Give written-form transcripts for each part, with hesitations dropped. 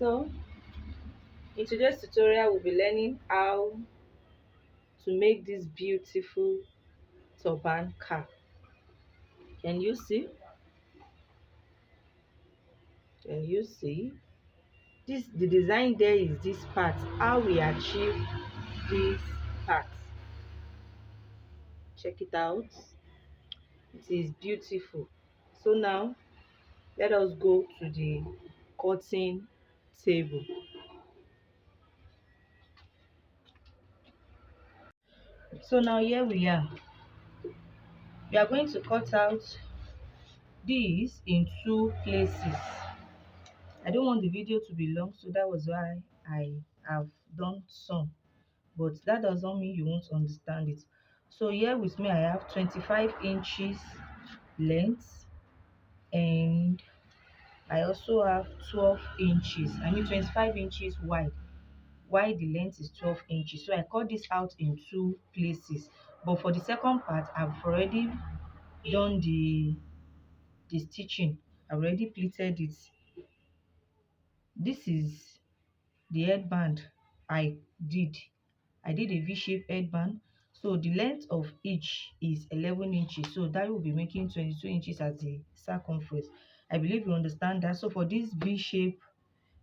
So in today's tutorial we'll be learning how to make this beautiful turban cap. Can you see? Can you see? This the design there is this part. How we achieve this part. Check it out. It is beautiful. So now let us go to the cutting table. So now here we are. We are going to cut out this in two places. I don't want the video to be long, so that was why I have done some, but that does not mean you won't understand it. So here with me I have 25 inches length, and I also have 12 inches, 25 inches wide, while the length is 12 inches. So I cut this out in two places, but for the second part I've already done the stitching. I already pleated it. This is the headband I did. I did a V-shaped headband. So the length of each is 11 inches. So that will be making 22 inches as the circumference. I believe you understand that. So for this V-shaped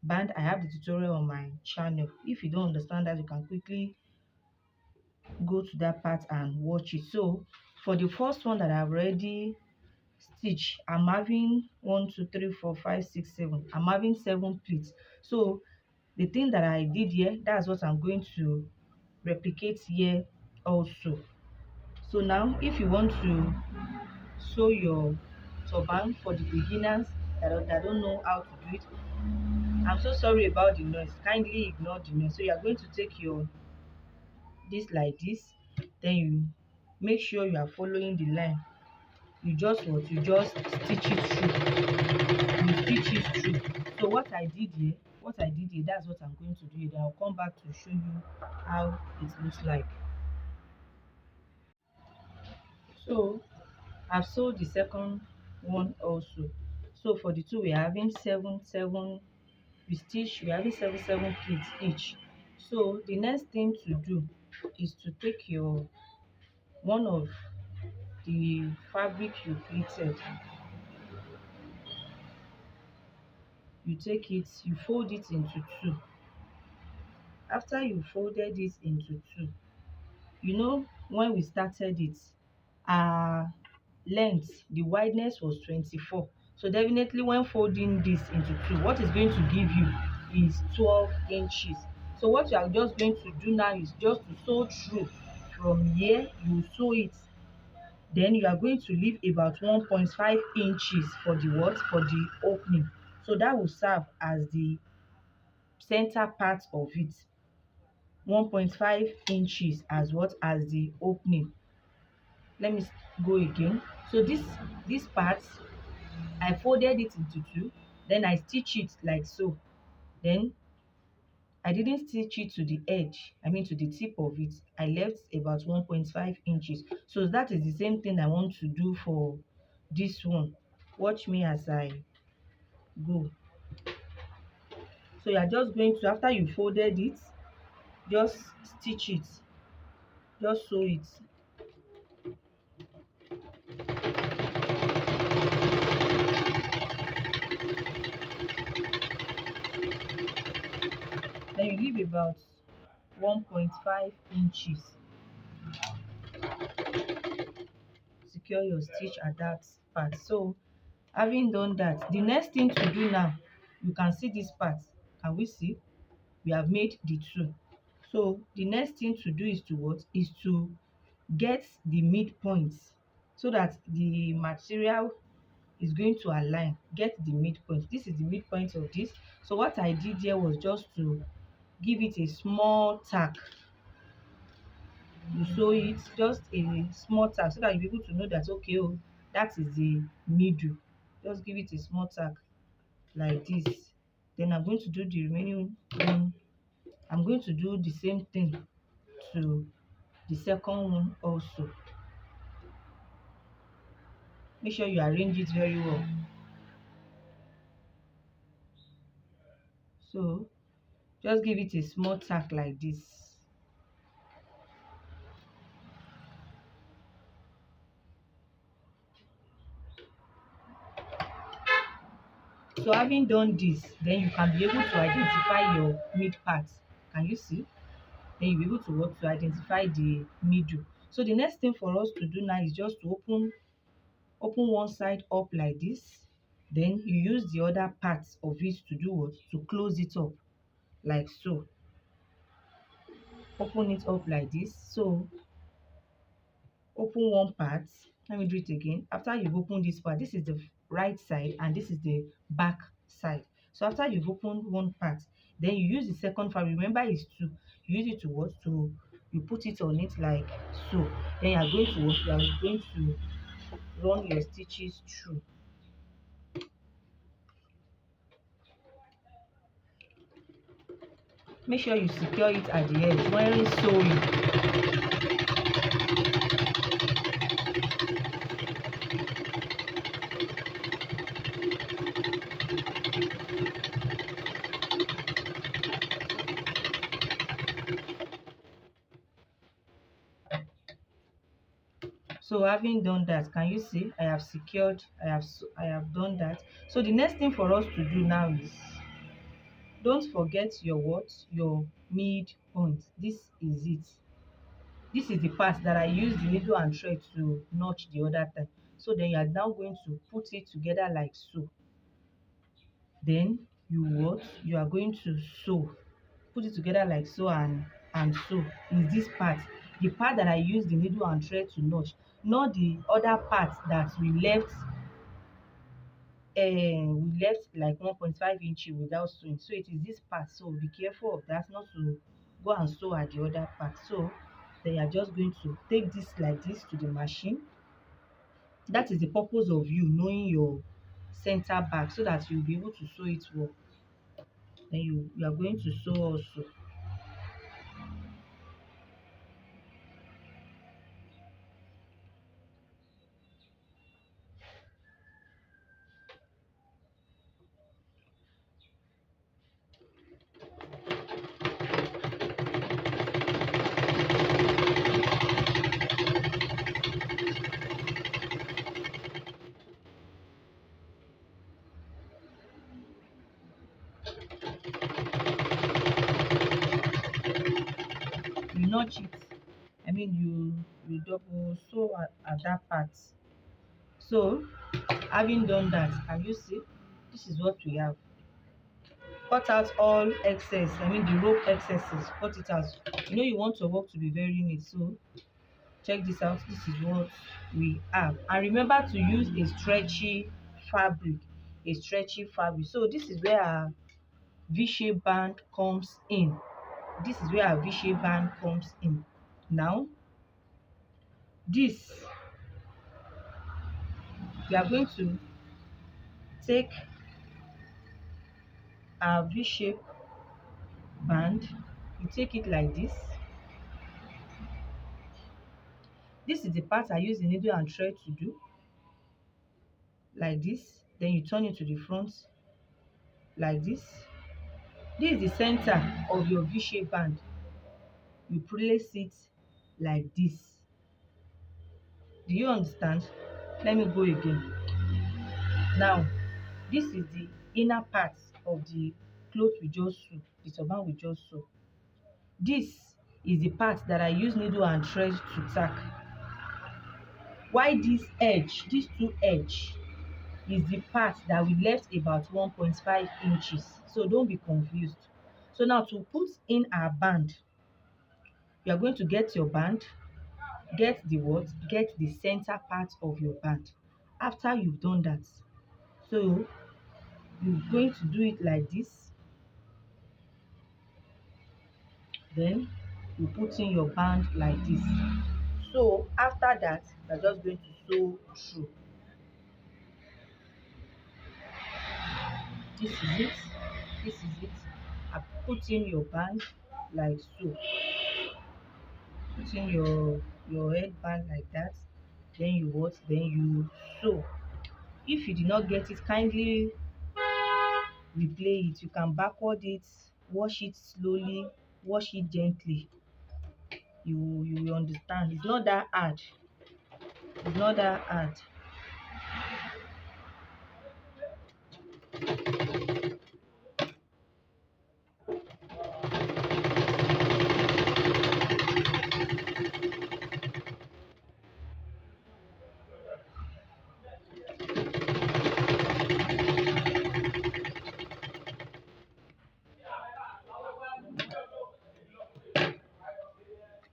band, I have the tutorial on my channel. If you don't understand that, you can quickly go to that part and watch it. So for the first one that I've already stitched, I'm having 1 2 3 4 5 6 7. I'm having 7 pleats. So the thing that I did here, that's what I'm going to replicate here also. So now if you want to sew your turban for the beginners that don't know how to do it, I'm so sorry about the noise, kindly ignore the noise. So you are going to take your this like this, then you make sure you are following the line. You just stitch it through. You stitch it through. So what I did here, that's what I'm going to do here. Then I'll come back to show you how it looks like. So I've sewed the second one also. So for the two, we're having seven we're having seven pleats each. So the next thing to do is to take your one of the fabric you pleated, you take it, you fold it into two. After you folded it into two, you know, when we started it, our length, the wideness was 24. So definitely when folding this into two, what is going to give you is 12 inches. So what you are just going to do now is just to sew through. From here you sew it, then you are going to leave about 1.5 inches for the what, for the opening. So that will serve as the center part of it. 1.5 inches as what, as the opening. Let me go again. So this part, I folded it into two, then I stitch it like so. Then I didn't stitch it to the edge, I mean to the tip of it. I left about 1.5 inches. So that is the same thing I want to do for this one. Watch me as I go. So you are just going to, after you folded it, just stitch it, just sew it. Then you leave about 1.5 inches. Secure your stitch at that part. So having done that, the next thing to do now, you can see this part. Can we see? We have made the two. So the next thing to do is to what? Is to get the midpoint so that the material is going to align. Get the midpoint. This is the midpoint of this. So what I did here was just to give it a small tack. You sew it, just a small tack, so that you'll be able to know that okay, oh, that is the middle. Just give it a small tack like this. Then I'm going to do the remaining one. I'm going to do the same thing to the second one also. Make sure you arrange it very well. So just give it a small tack like this. So having done this, then you can be able to identify your mid part. Can you see? Then you'll be able to work to identify the middle. So the next thing for us to do now is just to open one side up like this. Then you use the other part of it to do what? To close it up like so. Open it up like this. So open one part. Let me do it again. After you've opened this part, this is the right side and this is the back side. So after you've opened one part, then you use the second part. Remember, is to use it to what? To you put it on it like so. Then you are going to what? You are going to run your stitches through. Make sure you secure it at the edge when sewing. So having done that, can you see I have secured, I have done that. So the next thing for us to do now is, don't forget your what? Your mid point. This is it. This is the part that I use the needle and thread to notch the other time. So then you are now going to put it together like so. Then you what? You are going to sew. Put it together like so, and so is this part. The part that I use the needle and thread to notch, not the other part that we left like 1.5 inches without sewing. So it is this part, so be careful of that, not to go and sew at the other part. So then you are just going to take this like this to the machine. That is the purpose of you knowing your center back, so that you'll be able to sew it well. Then you are going to sew also. You notch it, I mean you double sew at that part. So having done that, can you see, this is what we have. Cut out all excess, I mean the rope excesses, cut it out. You know you want your work to be very neat, so check this out. This is what we have, and remember to use a stretchy fabric, so this is where our v-shape band comes in. This is where our v-shape band comes in. Now this, we are going to take our v-shape band, you take it like this. This is the part I use the needle and thread to do, like this. Then you turn it to the front like this. This is the center of your v-shape band. You place it like this. Do you understand? Let me go again. Now this is the inner part of the cloth we just sew, the turban we just sew. This is the part that I use needle and thread to tack. Why this edge, these two edge, is the part that we left about 1.5 inches. So don't be confused. So now to put in our band, you are going to get your band, get the what? Get the center part of your band. After you've done that, so you're going to do it like this. Then you put in your band like this. So after that, you're just going to sew through. This is it. This is it. I put in your band like so. Put in your headband like that. Then you what? Then you sew. If you did not get it, kindly replay it. You can backward it, wash it slowly, wash it gently. You will understand. It's not that hard. It's not that hard.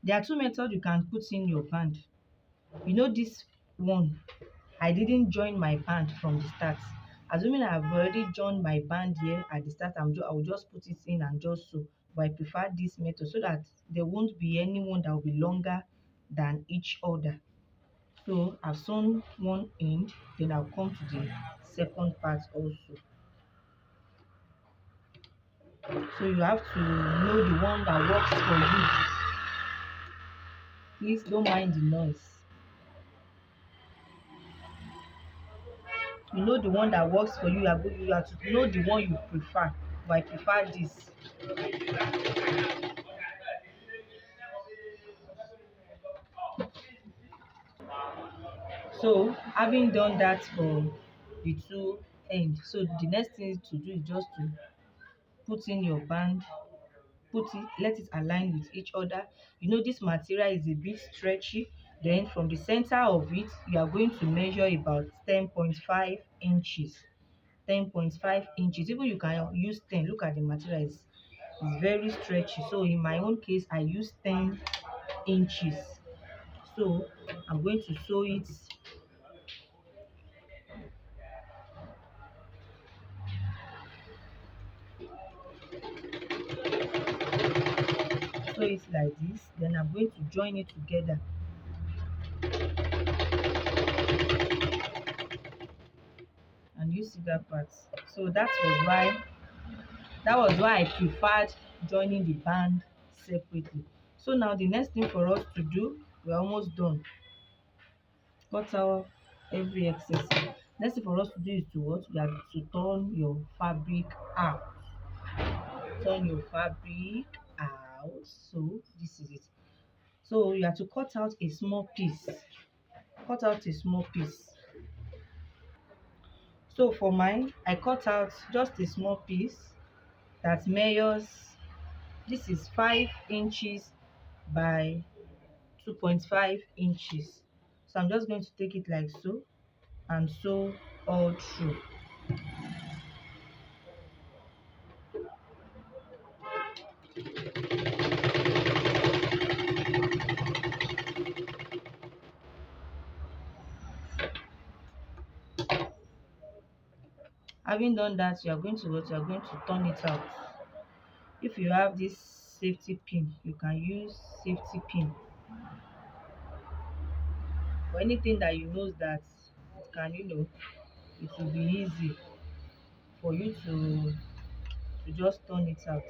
There are two methods you can put in your band. You know this one, I didn't join my band from the start. Assuming I've already joined my band here at the start, I will just put it in and just sew. But I prefer this method so that there won't be anyone that will be longer than each other. So I've sewn one end, then I'll come to the second part also. So you have to know the one that works for you. Please don't mind the noise. You know the one that works for you. You have to know the one you prefer. But I prefer this. So having done that for the two ends, so the next thing to do is just to put in your band, let it align with each other. You know this material is a bit stretchy. Then from the center of it, you are going to measure about 10.5 inches. 10.5 inches. Even you can use 10. Look at the material, it's very stretchy. So in my own case, I use 10 inches. So I'm going to sew it. Sew it like this. Then I'm going to join it together. And you see that part. So that was why I preferred joining the band separately. So now the next thing for us to do, we're almost done. Cut out every excess. Next thing for us to do is to what? You have to turn your fabric out. Turn your fabric out. So this is it. So you have to cut out a small piece. Cut out a small piece. So for mine, I cut out just a small piece that measures, this is 5 inches by 2.5 inches. So I'm just going to take it like so and sew all through. Having done that, you are going to what? You are going to turn it out. If you have this safety pin, you can use safety pin, or anything that you know that it can, it will be easy for you to just turn it out.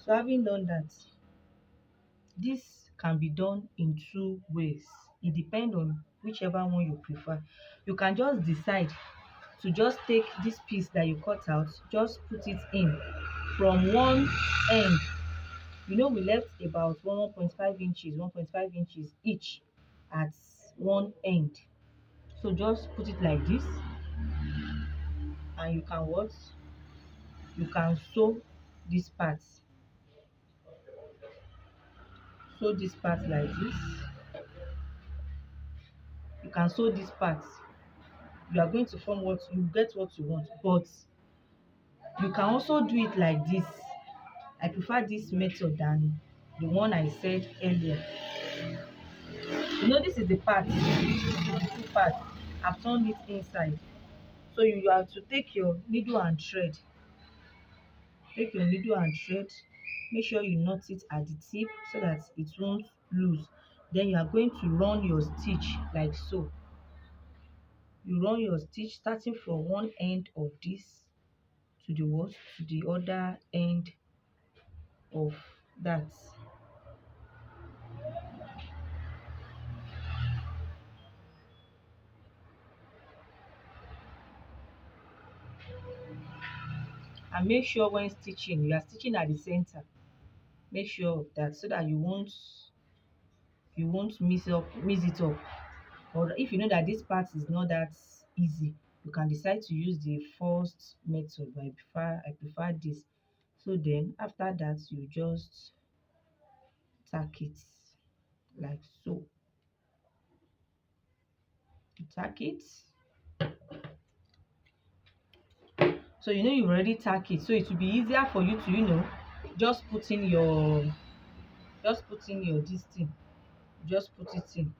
So having done that, this can be done in two ways. It depends on whichever one you prefer. You can just decide to just take this piece that you cut out, just put it in from one end. We left about 1.5 inches, 1.5 inches each at one end. So just put it like this, and you can what? You can sew this part. Sew this part like this. You can sew this part. You are going to form what you get what you want, but you can also do it like this. I prefer this method than the one I said earlier. This is the part, this is the two part. I've turned it inside. So you have to take your needle and thread. Take your needle and thread. Make sure you knot it at the tip so that it won't lose. Then you are going to run your stitch like so. You run your stitch starting from one end of this to the what? To the other end of that. And make sure when stitching, you are stitching at the center. Make sure of that so that you won't mix it up. Or if you know that this part is not that easy, you can decide to use the first method, but I prefer this. So then after that, you just tack it like so. You tack it. So you've already tack it, so it will be easier for you to just put in your this thing. Just put it in.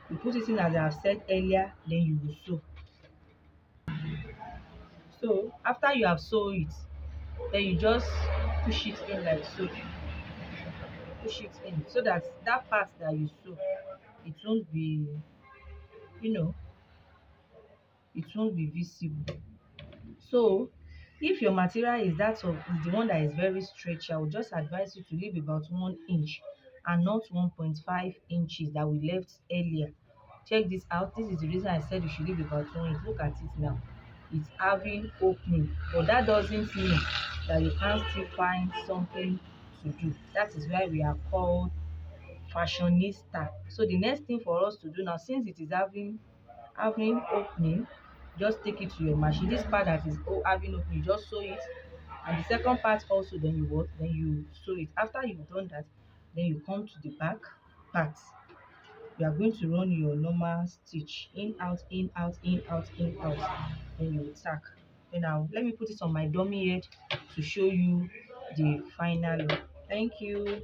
You put it in as I have said earlier, then you will sew. So after you have sew it, then you just push it in like so. Push it in so that that part that you sew, it won't be you know it won't be visible. So if your material is the one that is very stretchy, I would just advise you to leave about 1 inch and not 1.5 inches that we left earlier. Check this out. This is the reason I said you should leave about 1 inch. Look at it now. It's having opening, but that doesn't mean that you can't still find something to do. That is why we are called fashionista. So the next thing for us to do now, since it is having opening, just take it to your machine. This part that is having opening, you just sew it, and the second part also, then you what then you sew it. After you've done that, then you come to the back part. You are going to run your normal stitch in, out, in, out, in, out, in, out. Then you will tack. Then now let me put it on my dummy head to show you the final look. Thank you.